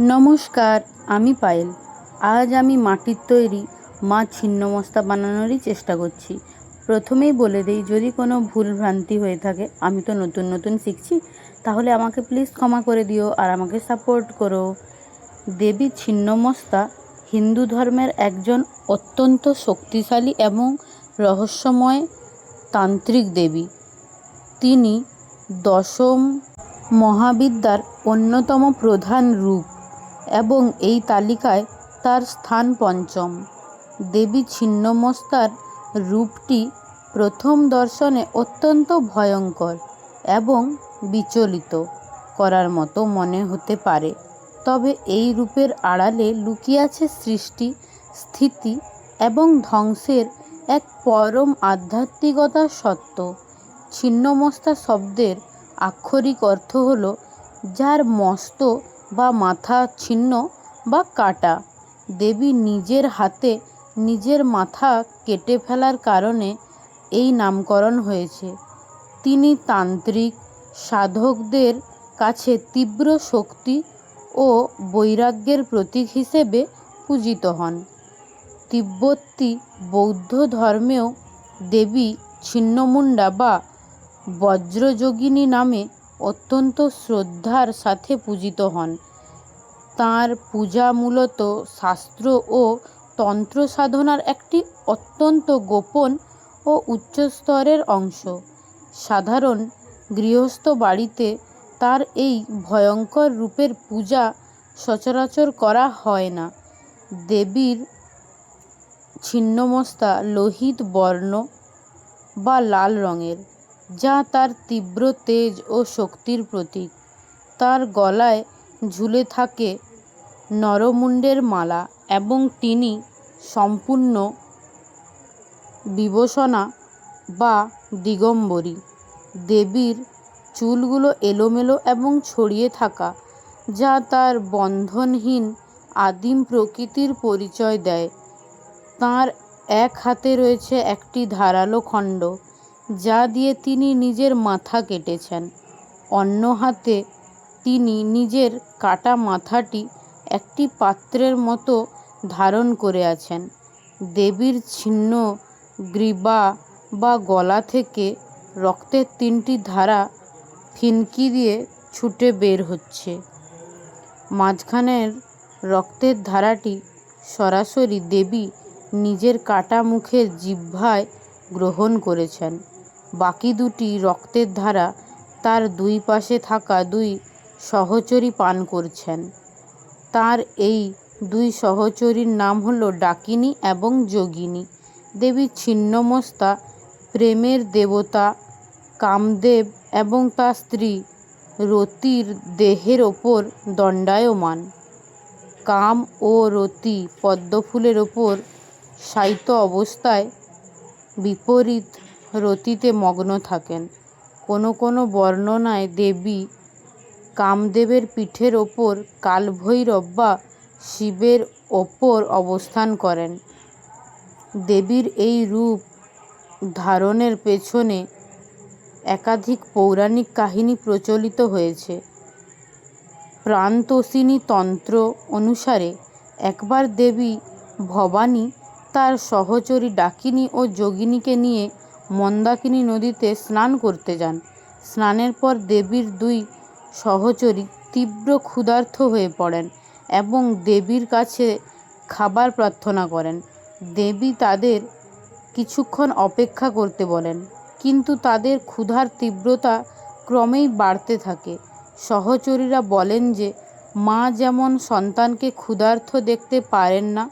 নমস্কার, আমি পায়েল। আজ আমি মাটির তৈরি মা ছিন্নমস্তা বানানোরই চেষ্টা করছি। প্রথমেই বলে দিই, যদি কোনো ভুলভ্রান্তি হয়ে থাকে, আমি তো নতুন নতুন শিখছি, তাহলে আমাকে প্লিজ ক্ষমা করে দিও আর আমাকে সাপোর্ট করো। দেবী ছিন্নমস্তা হিন্দু ধর্মের একজন অত্যন্ত শক্তিশালী এবং রহস্যময় তান্ত্রিক দেবী। তিনি দশম মহাবিদ্যার অন্যতম প্রধান রূপ এবং এই তালিকায় তার স্থান পঞ্চম। দেবী ছিন্নমস্তার রূপটি প্রথম দর্শনে অত্যন্ত ভয়ঙ্কর এবং বিচলিত করার মতো মনে হতে পারে, তবে এই রূপের আড়ালে লুকিয়ে আছে সৃষ্টি, স্থিতি এবং ধ্বংসের এক পরম আধ্যাত্মিকতার সত্য। ছিন্নমস্তা শব্দের আক্ষরিক অর্থ হল যার মস্ত বা মাথা ছিন্ন বা কাটা। দেবী নিজের হাতে নিজের মাথা কেটে ফেলার কারণে এই নামকরণ হয়েছে। তিনি তান্ত্রিক সাধকদের কাছে তীব্র শক্তি ও বৈরাগ্যের প্রতীক হিসেবে পূজিত হন। তিব্বতী বৌদ্ধ ধর্মেও দেবী ছিন্নমুণ্ডা বা বজ্রযোগিনী নামে অত্যন্ত শ্রদ্ধার সাথে পূজিত হন। তাঁর পূজা মূলত শাস্ত্র ও তন্ত্র সাধনার একটি অত্যন্ত গোপন ও উচ্চস্তরের অংশ। সাধারণ গৃহস্থ বাড়িতে তার এই ভয়ঙ্কর রূপের পূজা সচরাচর করা হয় না। দেবীর ছিন্নমস্তা লোহিত বর্ণ বা লাল রঙের, যা তার তীব্র তেজ ও শক্তির প্রতীক। তার গলায় ঝুলে থাকে নরমুণ্ডের মালা এবং তিনি সম্পূর্ণ বিবসনা বা দিগম্বরী। দেবীর চুলগুলো এলোমেলো এবং ছড়িয়ে থাকা, যা তার বন্ধনহীন আদিম প্রকৃতির পরিচয় দেয়। তাঁর এক হাতে রয়েছে একটি ধারালো খণ্ড, যা দিয়ে তিনি নিজের মাথা কেটেছেন। অন্য হাতে তিনি নিজের কাটা মাথাটি একটি পাত্রের মতো ধারণ করে আছেন। দেবীর ছিন্ন গ্রীবা বা গলা থেকে রক্তের তিনটি ধারা ফিনকি দিয়ে ছুটে বের হচ্ছে। মাঝখানের রক্তের ধারাটি সরাসরি দেবী নিজের কাটা মুখের জিহ্বায় গ্রহণ করেছেন। বাকি দুটি রক্তের ধারা তার দুই পাশে থাকা দুই সহচরী পান করছেন। তার এই দুই সহচরীর নাম হলো ডাকিনী এবং যোগিনী। দেবী ছিন্নমস্তা প্রেমের দেবতা কামদেব এবং তার স্ত্রী রতির দেহের ওপর দণ্ডায়মান। কাম ও রতি পদ্মফুলের ওপর শায়িত অবস্থায় বিপরীত রতিতে মগ্ন থাকেন। কোনো কোনো বর্ণনায় দেবী কামদেবের পিঠের ওপর কালভৈরব বা শিবের ওপর অবস্থান করেন। দেবীর এই রূপ ধারণের পেছনে একাধিক পৌরাণিক কাহিনী প্রচলিত হয়েছে। প্রাণতোষিণী তন্ত্র অনুসারে একবার দেবী ভবানী তার সহচরী ডাকিনী ও যোগিনীকে নিয়ে মন্দাকিনী নদীতে স্নান করতে যান। স্নানের পর দেবীর দুই সহচরী তীব্র ক্ষুধার্ত হয়ে পড়েন এবং দেবীর কাছে খাবার প্রার্থনা করেন। দেবী তাদের কিছুক্ষণ অপেক্ষা করতে বলেন, কিন্তু তাদের ক্ষুধার তীব্রতা ক্রমেই বাড়তে থাকে। সহচরীরা বলেন যে মা যেমন সন্তানকে ক্ষুধার্ত দেখতে পারেন না,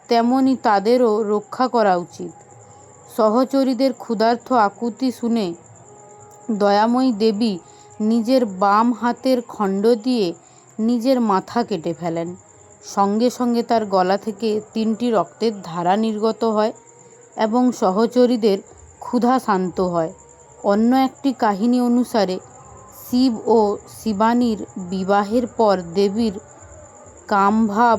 তেমনি তাদেরও রক্ষা করা উচিত। সহচরীদের ক্ষুধার্ত আকুতি শুনে দয়াময়ী দেবী নিজের বাম হাতের খণ্ড দিয়ে নিজের মাথা কেটে ফেলেন। সঙ্গে সঙ্গে তার গলা থেকে তিনটি রক্তের ধারা নির্গত হয় এবং সহচরীদের ক্ষুধা শান্ত হয়। অন্য একটি কাহিনী অনুসারে শিব ও শিবানীর বিবাহের পর দেবীর কামভাব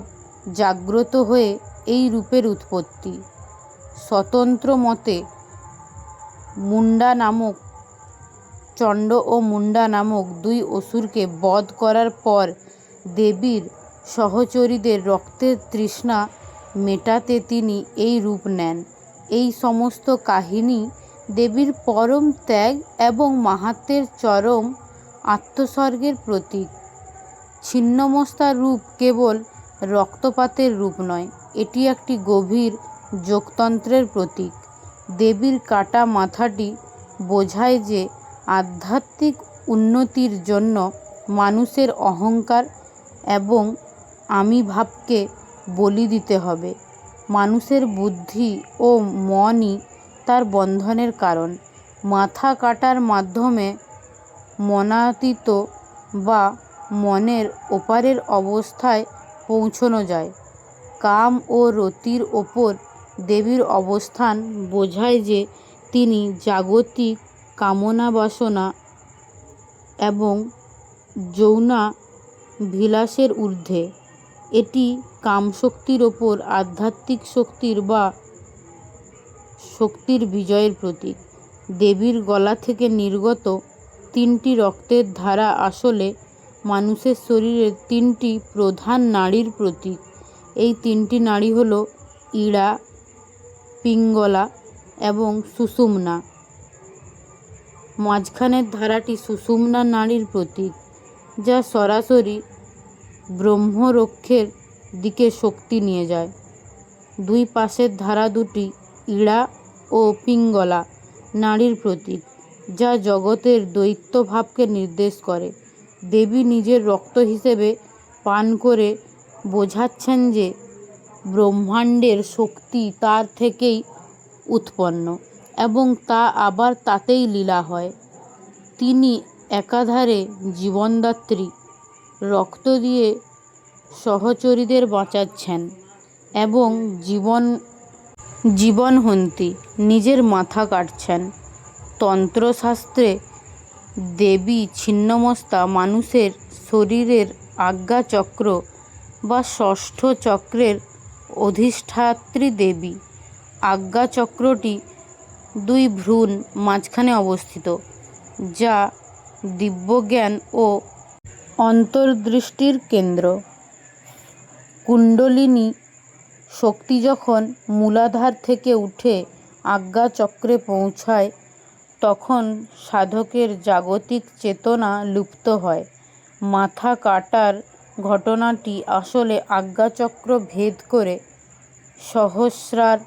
জাগ্রত হয়ে এই রূপের উৎপত্তি। স্বতন্ত্র মতে মুণ্ডা নামক চণ্ড ও মুণ্ডা নামক দুই অসুরকে বধ করার পর দেবীর সহচরীদের রক্তের তৃষ্ণা মেটাতে তিনি এই রূপ নেন। এই সমস্ত কাহিনী দেবীর পরম ত্যাগ এবং মাহাত্ম্যের চরম আত্মোৎসর্গের প্রতীক। ছিন্নমস্তার রূপ কেবল রক্তপাতের রূপ নয়, এটি একটি গভীর যোগতন্ত্রের প্রতীক। দেবীর কাটা মাথাটি বোঝায় যে আধ্যাত্মিক উন্নতির জন্য মানুষের অহংকার এবং আমি ভাবকে বলি দিতে হবে। মানুষের বুদ্ধি ও মনই তার বন্ধনের কারণ। মাথা কাটার মাধ্যমে মনাতীত বা মনের ওপারের অবস্থায় পৌঁছানো যায়। কাম ও রতির ওপর দেবীর অবস্থান বোঝায় যে তিনি জাগতিক কামনা বাসনা এবং যৌনাভিলাষের ঊর্ধ্বে। এটি কামশক্তির ওপর আধ্যাত্মিক শক্তির বা শক্তির বিজয়ের প্রতীক। দেবীর গলা থেকে নির্গত তিনটি রক্তের ধারা আসলে মানুষের শরীরের তিনটি প্রধান নাড়ির প্রতীক। এই তিনটি নাড়ি হল ইড়া, পিঙ্গলা এবং সুষুম্না। মাঝখানের ধারাটি সুষুম্না নাড়ির প্রতীক, যা সরাসরি ব্রহ্মরক্ষের দিকে শক্তি নিয়ে যায়। দুই পাশের ধারা দুটি ইড়া ও পিঙ্গলা নাড়ির প্রতীক, যা জগতের দ্বৈত ভাবকে নির্দেশ করে। দেবী নিজের রক্ত হিসেবে পান করে বোঝাচ্ছেন যে ব্রহ্মাণ্ডের শক্তি তার থেকেই উৎপন্ন এবং তা আবার তাতেই লীলা হয়। তিনি একাধারে জীবনদাত্রী, রক্ত দিয়ে সহচরীদের বাঁচাচ্ছেন, এবং জীবনহন্তী, নিজের মাথা কাটছেন। তন্ত্রশাস্ত্রে দেবী ছিন্নমস্তা মানুষের শরীরের আজ্ঞাচক্র বা ষষ্ঠ চক্রের অধিষ্ঠাত্রী দেবী। আজ্ঞাচক্রটি দুই ভ্রূণ মাঝখানে অবস্থিত, যা দিব্যজ্ঞান ও অন্তর্দৃষ্টির কেন্দ্র। কুণ্ডলিনী শক্তি যখন মূলাধার থেকে উঠে আজ্ঞাচক্রে পৌঁছায়, তখন সাধকের জাগতিক চেতনা লুপ্ত হয়। মাথা কাটার ঘটনাটি আসলে আজ্ঞাচক্র ভেদ করে সহস্রার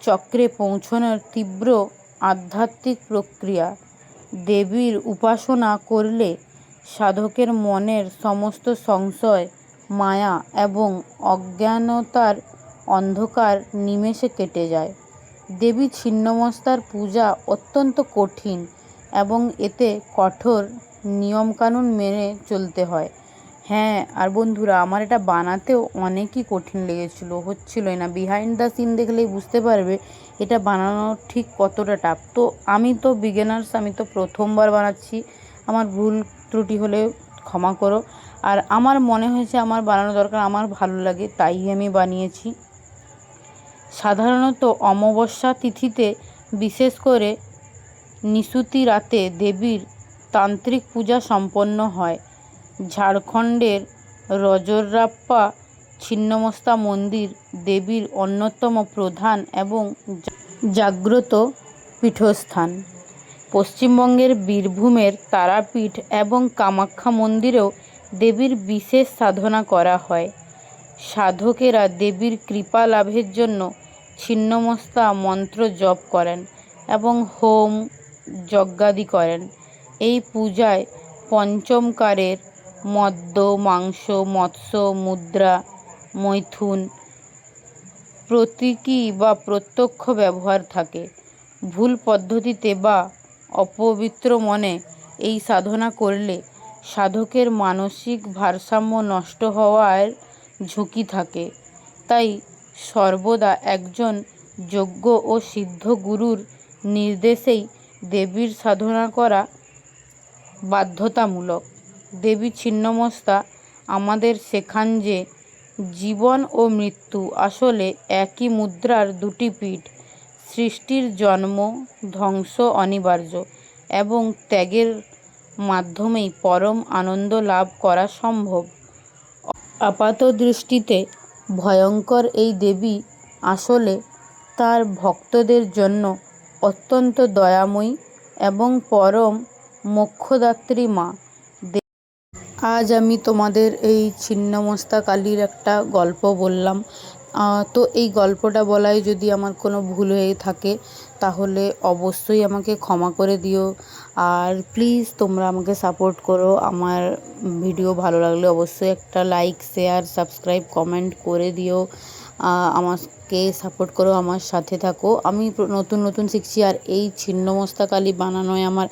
চক্রে পৌঁছানোর তীব্র আধ্যাত্মিক প্রক্রিয়া। দেবীর উপাসনা করলে সাধকের মনের সমস্ত সংশয়, মায়া এবং অজ্ঞানতার অন্ধকার নিমেষে কেটে যায়। দেবী ছিন্নমস্তার পূজা অত্যন্ত কঠিন এবং এতে কঠোর নিয়মকানুন মেনে চলতে হয়। হ্যাঁ, আর বন্ধুরা, আমার এটা বানাতেও অনেকই কঠিন লেগেছিল, হচ্ছিলই না। বিহাইন্ড দ্য সিন দেখলেই বুঝতে পারবে এটা বানানো ঠিক কতটা টাফ। তো আমি তো বিগিনার্স, আমি তো প্রথমবার বানাচ্ছি, আমার ভুল ত্রুটি হলে ক্ষমা করো। আর আমার মনে হয়েছে আমার বানানো দরকার, আমার ভালো লাগে, তাই আমি বানিয়েছি। সাধারণত অমাবস্যা তিথিতে, বিশেষ করে নিশুতি রাতে দেবীর তান্ত্রিক পূজা সম্পন্ন হয়। ঝাড়খণ্ডের রজরাপ্পা ছিন্নমস্তা মন্দির দেবীর অন্যতম প্রধান এবং জাগ্রত পীঠস্থান। পশ্চিমবঙ্গের বীরভূমের তারাপীঠ এবং কামাখ্যা মন্দিরেও দেবীর বিশেষ সাধনা করা হয়। সাধকেরা দেবীর কৃপা লাভের জন্য ছিন্নমস্তা মন্ত্র জপ করেন এবং হোম যজ্ঞাদি করেন। এই পূজায় পঞ্চমকারের মদ্য, মাংস, মৎস্য, মুদ্রা, মৈথুন প্রতীকী বা প্রত্যক্ষ ব্যবহার থাকে। ভুল পদ্ধতিতে বা অপবিত্র মনে এই সাধনা করলে সাধকের মানসিক ভারসাম্য নষ্ট হওয়ার ঝুঁকি থাকে। তাই সর্বদা একজন যোগ্য ও সিদ্ধ গুরুর নির্দেশেই দেবীর সাধনা করা বাধ্যতামূলক। দেবী ছিন্নমস্তা আমাদের শেখান যে জীবন ও মৃত্যু আসলে একই মুদ্রার দুটি পিঠ। সৃষ্টির জন্ম, ধ্বংস অনিবার্য এবং ত্যাগের মাধ্যমেই পরম আনন্দ লাভ করা সম্ভব। আপাত দৃষ্টিতে ভয়ঙ্কর এই দেবী আসলে তার ভক্তদের জন্য অত্যন্ত দয়াময়ী এবং পরম মোক্ষদাত্রী মা। আজ আমি তোমাদের এই ছিন্নমস্তা কালীর একটা গল্প বললাম। তো এই গল্পটা বলায় যদি আমার কোনো ভুল হয়ে থাকে তাহলে অবশ্যই আমাকে ক্ষমা করে দিও। আর প্লিজ তোমরা আমাকে সাপোর্ট করো। আমার ভিডিও ভালো লাগলে অবশ্যই একটা লাইক, শেয়ার, সাবস্ক্রাইব, কমেন্ট করে দিও। আমাকে সাপোর্ট করো, আমার সাথে থাকো। আমি নতুন নতুন শিখছি, আর এই ছিন্নমস্তা কালী বানানোয় আমার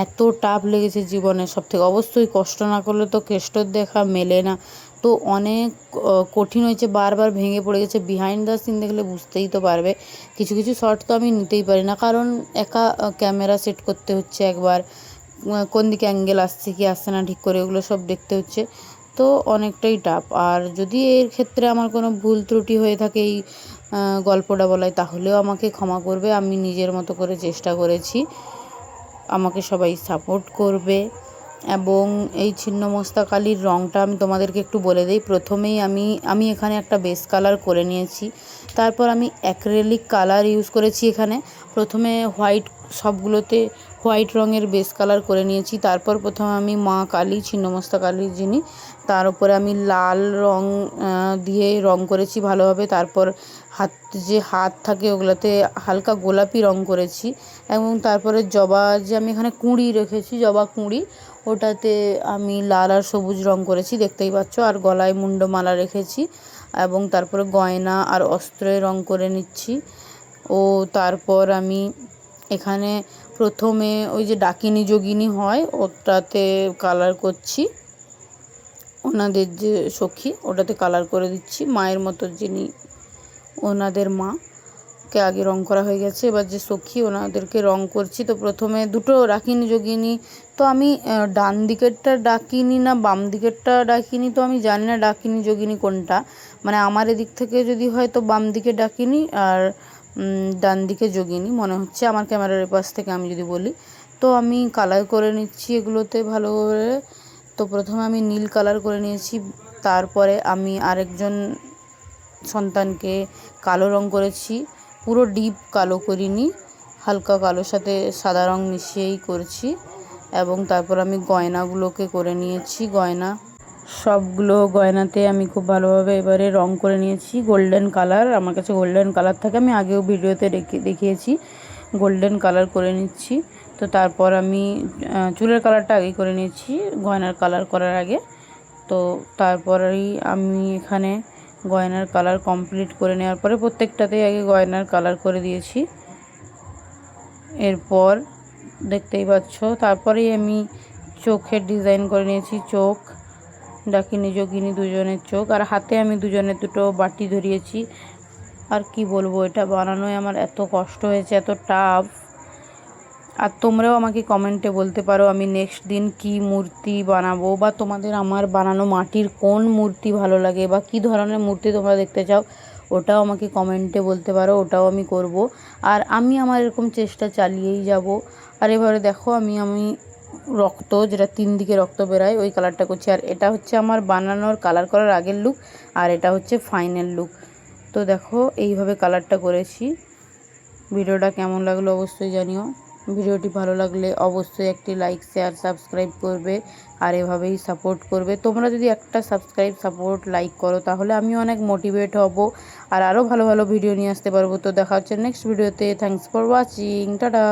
এত টাফ লেগেছে জীবনে। সবথেকে অবশ্যই কষ্ট না করলে তো কেষ্টর দেখা মেলে না। তো অনেক কঠিন হয়েছে, বারবার ভেঙে পড়ে গেছে। বিহাইন্ড দ্য সিন দেখলে বুঝতেই তো পারবে। কিছু কিছু শর্ট তো আমি নিতেই পারি না, কারণ একা ক্যামেরা সেট করতে হচ্ছে, একবার কোন দিকে অ্যাঙ্গেল আসছে কি আসছে না ঠিক করে ওগুলো সব দেখতে হচ্ছে। তো অনেকটাই টাফ। আর যদি এর ক্ষেত্রে আমার কোনো ভুল ত্রুটি হয়ে থাকে এই গল্পটা বলায়, তাহলেও আমাকে ক্ষমা করবে। আমি নিজের মতো করে চেষ্টা করেছি। আমাকে সবাই সাপোর্ট করবে। এবং এই ছিন্নমস্তা কালীর রঙটা আমি তোমাদেরকে একটু বলে দিই। প্রথমেই আমি এখানে একটা বেস কালার করে নিয়েছি। তারপর আমি অ্যাক্রেলিক কালার ইউজ করেছি এখানে। প্রথমে সবগুলোতে হোয়াইট রঙের বেস কালার করে নিয়েছি। তারপর প্রথমে আমি মা কালী, ছিন্নমস্তা কালীর যিনি, তার উপরে আমি লাল রং দিয়ে রং করেছি ভালোভাবে। তারপর হাত থাকে ওগুলোতে হালকা গোলাপি রং করেছি। এবং তারপরে জবা, যে আমি এখানে কুঁড়ি রেখেছি, জবা কুঁড়ি, ওটাতে আমি লাল আর সবুজ রং করেছি, দেখতেই পাচ্ছ। আর গলায় মুন্ডমালা রেখেছি। এবং তারপরে গয়না আর অস্ত্রে রং করে নিচ্ছি। ও তারপর আমি এখানে প্রথমে ওই যে ডাকিনী যোগিনী হয় ওটাতে কালার করছি, ওনাদের যে সখী ওটাতে কালার করে দিচ্ছি। মায়ের মতো যিনি, ওনাদের মাকে আগে রং করা হয়ে গেছে, এবার যে সখী ওনাদেরকে রং করছি। তো প্রথমে দুটো ডাকিনী যোগিনী, তো আমি ডান দিকেরটা ডাকিনী না বাম দিকেরটা ডাকিনী তো আমি জানি না ডাকিনী যোগিনী কোনটা। মানে আমার এদিক থেকে যদি হয় তো বাম দিকে ডাকিনী আর ডান দিকে যোগিনী মনে হচ্ছে, আমার ক্যামেরার পাশ থেকে আমি যদি বলি। তো আমি কালার করে নিচ্ছি এগুলোতে ভালো করে। তো প্রথমে আমি নীল কালার করে নিয়েছি। তারপরে আমি আরেকজন সন্তানকে কালো রং করেছি। পুরো ডিপ কালো করিনি, হালকা কালোর সাথে সাদা রং মিশিয়েই করছি। এবং তারপর আমি গয়নাগুলোকে করে নিয়েছি। সবগুলো গয়নাতে আমি খুব ভালোভাবে এবারে রং করে নিয়েছি গোল্ডেন কালার। আমার কাছে গোল্ডেন কালার থাকে, আমি আগেও ভিডিওতে দেখিয়েছি। গোল্ডেন কালার করে নিচ্ছি। তো তারপর আমি চুলের কালারটা আগেই করে নিয়েছি গয়নার কালার করার আগে। তো তারপরেই আমি এখানে গয়নার কালার কমপ্লিট করে নেওয়ার পরে প্রত্যেকটাতেই আগে গয়নার কালার করে দিয়েছি। এরপর দেখতেই পাচ্ছ, তারপরেই আমি চোখের ডিজাইন করে নিয়েছি। চোখ, ডাকিনী যোগিনী দুজনের চোখ, আর হাতে আমি দুজনের দুটো বাটি ধরিয়েছি। আর কি বলবো, এটা বানানোয় আমার এত কষ্ট হয়েছে, এত টাফ। আর তোমরাও আমাকে কমেন্টে বলতে পারো আমি নেক্সট দিন কি মূর্তি বানাবো, বা তোমাদের আমার বানানো মাটির কোন মূর্তি ভালো লাগে, বা কি ধরনের মূর্তি তোমরা দেখতে চাও, ওটাও আমাকে কমেন্টে বলতে পারো, ওটাও আমি করব। আর আমি আমার এরকম চেষ্টা চালিয়েই যাব। আর এবারে দেখো আমি রক্ত, যেটা 3 দিকে রক্ত বেরোয়, ওই কালারটা করছি। আর এটা হচ্ছে আমার বানানোর কালার করার আগের লুক, আর এটা হচ্ছে ফাইনাল লুক। তো দেখো এইভাবে কালারটা করেছি। ভিডিওটা কেমন লাগলো অবশ্যই জানিও। ভিডিওটি ভালো লাগলে অবশ্যই একটি লাইক, শেয়ার, সাবস্ক্রাইব করবে। আর এভাবেই সাপোর্ট করবে। তোমরা যদি একটা সাবস্ক্রাইব, সাপোর্ট, লাইক করো তাহলে আমি অনেক মোটিভেট হব, আর আরও ভালো ভালো ভিডিও নিয়ে আসতে পারবো। তো দেখা হচ্ছে নেক্সট ভিডিওতে। Thanks for watching, tata.